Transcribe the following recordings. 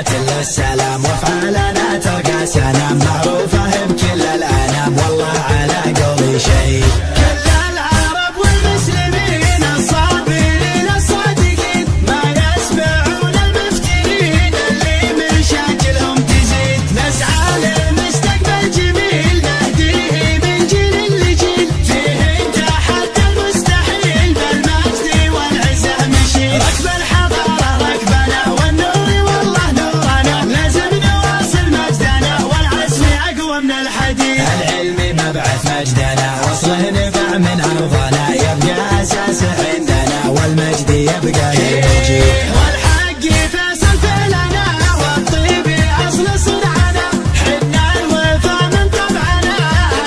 دعاة للسلام وافعالنا تلقى سلام معروفة بكل الأنام والله على قولي شهيد. كل العرب والمسلمين الصابرين الصادقين ما يسمعون المفترين اللي مشاكلهم تزيد. نسعى لمستقبل جميل نهديه من جيل لجيل فيه تحدى المستحيل بالمجد والعزة مشيل. ركب الحضارة ركبنا والنور والله نورنا لازم نواصل مجدنا والعزم أقوى من الحديد. العلم مبعث مجدنا وصله نبع من أرضنا يبقى أساس عندنا والمجد يبقى للجيل. والحق فيصل فعلنا والطيب أصل صنعنا حنا الوفا من طبعنا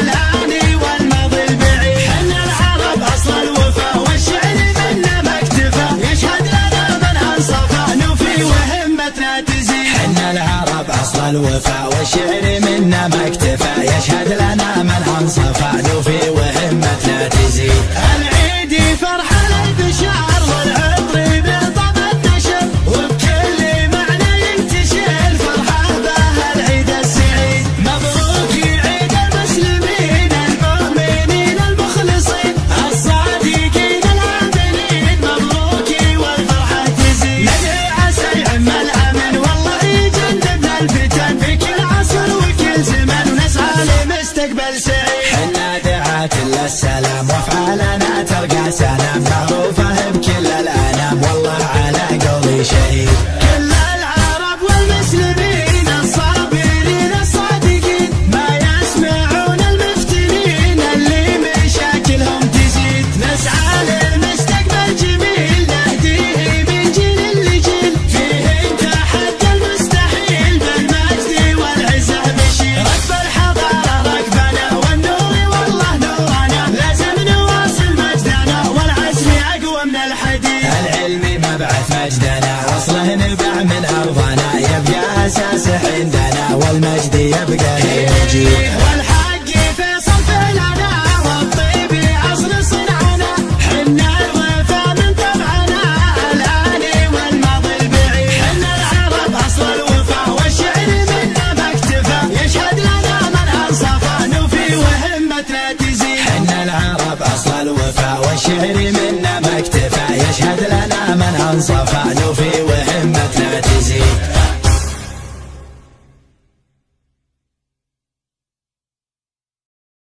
الآني والماضي البعيد. حنا العرب أصل الوفا والشعر منا ما اكتفى يشهد لنا من أنصفى نوفي وهمتنا تزيد. حنا العرب أصل الوفا والشعر منا ما اكتفى يشهد لنا من أنصفى نوفي وهمتنا تزيد. العيد فرحة للبشار والعطر بطب النشر وبكل معنى ينتشر الفرحة بها العيد السعيد. مبروك عيد المسلمين المؤمنين المخلصين الصادقين العاملين مبروك والفرحة تزيد. ندعي عسى يعم الأمن والله يجنبنا الفتن في كل عصر وكل زمن ونسعى لمستقبل سعيد. حنا دعاة للسلام وافعالنا تلقى سلام معروفة بكل الأنام والله على قولي شهيد. كل العرب والمسلمين الصابرين الصادقين ما يسمعون المفترين اللي مشاكلهم تزيد. نسعى لمستقبل جميل نهديه من جيل لجيل فيه تحدى المستحيل بالمجد والعزة مشيل. ركب الحضارة ركبنا والنور والله نورنا لازم نواصل مجدنا والعزم أقوى من الحديد. العلم مبعث مجدنا وصله نبع من أرضنا يبقى أساس عندنا والمجد يبقى للجيل. والحق فيصل فعلنا والطيب أصل صنعنا حنا الوفا من طبعنا الآني والماضي البعيد. حنا العرب أصل الوفا والشعر منا ما اكتفى يشهد لنا من أنصفى نوفي وهمتنا تزيد. حنا العرب أصل الوفا والشعر منا ما اكتفى يشهد لنا من أنصفى نوفي